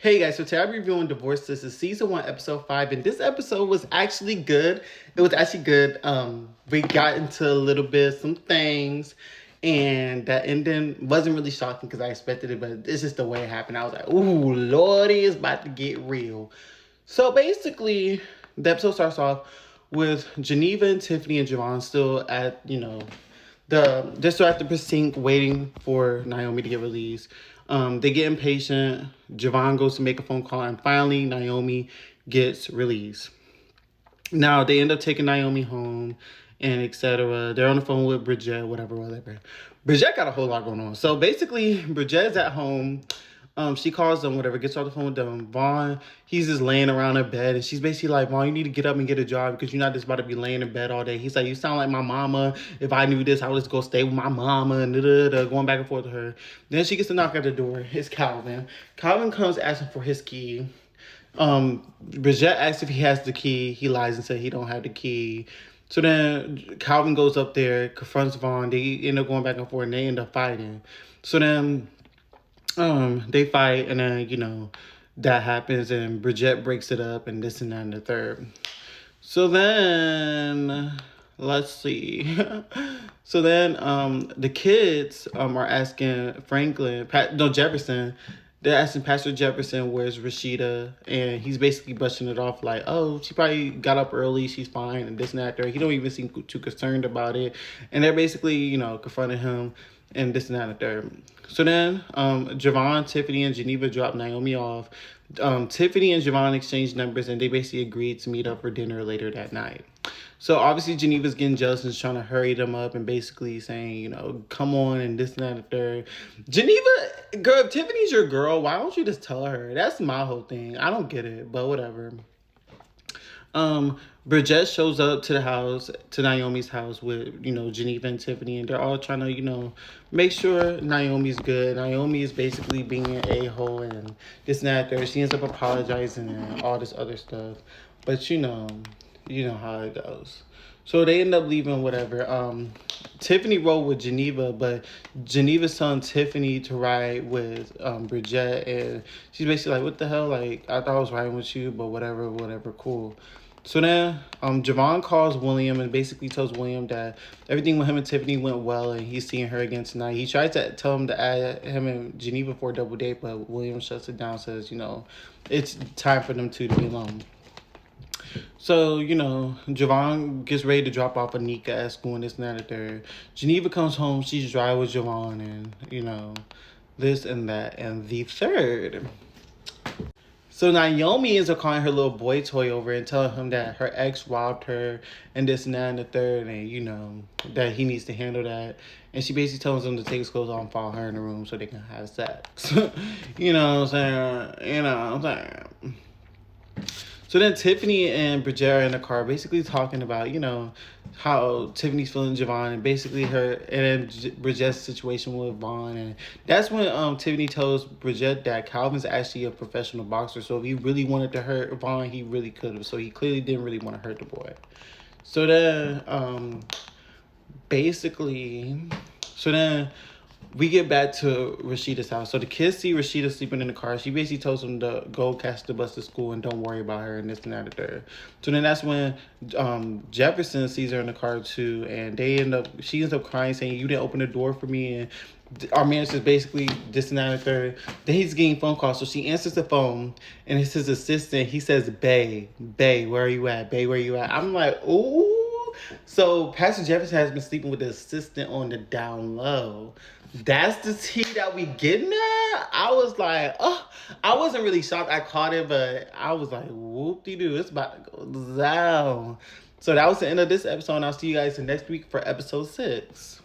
Hey guys, so today I'm reviewing Divorce Sistas season 1, episode 5, and this episode was actually good. It was actually good. We got into a little bit some things, and that ending wasn't really shocking because I expected it, but it's just the way it happened. I was like, "Ooh, Lordy, it's about to get real." So basically, the episode starts off with Geneva and Tiffany and Javon still at they're still at the precinct waiting for Naomi to get released. They get impatient. Javon goes to make a phone call, and finally Naomi gets released. Now they end up taking Naomi home, and etc. They're on the phone with Bridget, whatever. Bridget got a whole lot going on. So basically, Bridget's at home. She calls them, whatever, gets off the phone with them. Vaughn, he's just laying around her bed, and she's basically like, Vaughn, you need to get up and get a job because you're not just about to be laying in bed all day. He's like, you sound like my mama. If I knew this, I would just go stay with my mama, and going back and forth with her. Then she gets a knock at the door. It's Calvin. Calvin comes asking for his key. Bridget asks if he has the key. He lies and says he don't have the key. So then Calvin goes up there, confronts Vaughn. They end up going back and forth, and they end up fighting. So then they fight, and then that happens, and Bridget breaks it up, and this and that and the third. So then let's see. So then the kids are asking Jefferson. They're asking Pastor Jefferson where's Rashida, and he's basically brushing it off like, oh, she probably got up early, she's fine, and this and that. He don't even seem too concerned about it, and they're basically confronting him and this and that and the third. So then Javon, Tiffany, and Geneva drop Naomi off. Tiffany and Javon exchange numbers, and they basically agreed to meet up for dinner later that night. So obviously Geneva's getting jealous and trying to hurry them up and basically saying, come on and this and that and the third. Geneva, girl, if Tiffany's your girl, why don't you just tell her? That's my whole thing. I don't get it, but whatever. Bridget shows up to the house, to Naomi's house with, Geneva and Tiffany, and they're all trying to, make sure Naomi's good. Naomi is basically being an a-hole and this and that there. She ends up apologizing and all this other stuff. But you know how it goes. So they end up leaving, whatever. Tiffany rode with Geneva, but Geneva's telling Tiffany to ride with Bridget, and she's basically like, what the hell? Like, I thought I was riding with you, but whatever, cool. So then Javon calls William and basically tells William that everything with him and Tiffany went well and he's seeing her again tonight. He tries to tell him to add him and Geneva for a double date, but William shuts it down, says, it's time for them two to be alone. So, Javon gets ready to drop off Anika at school and this and that and third. Geneva comes home, she's dry with Javon and, this and that and the third. So Naomi ends up calling her little boy toy over and telling him that her ex robbed her and this and that and the third, and that he needs to handle that. And she basically tells him to take his clothes off and follow her in the room so they can have sex. You know what I'm saying? So then Tiffany and Bridget are in the car basically talking about, how Tiffany's feeling Javon and basically her and then Bridget's situation with Vaughn. And that's when Tiffany tells Bridget that Calvin's actually a professional boxer. So if he really wanted to hurt Vaughn, he really could have. So he clearly didn't really want to hurt the boy. So then we get back to Rashida's house. So the kids see Rashida sleeping in the car. She basically tells them to go catch the bus to school and don't worry about her and this and that and there. So then that's when Jefferson sees her in the car too, and she ends up crying, saying, you didn't open the door for me, and our manager's basically this and that and third. Then he's getting phone calls, so she answers the phone, and it's his assistant. He says, Bae, where are you at? Bae, where are you at? I'm like, ooh. So Pastor Jefferson has been sleeping with the assistant on the down low. That's the tea that we getting at? I was like, oh, I wasn't really shocked I caught it, but I was like, whoop-de-doo, it's about to go down. So that was the end of this episode, and I'll see you guys next week for episode 6.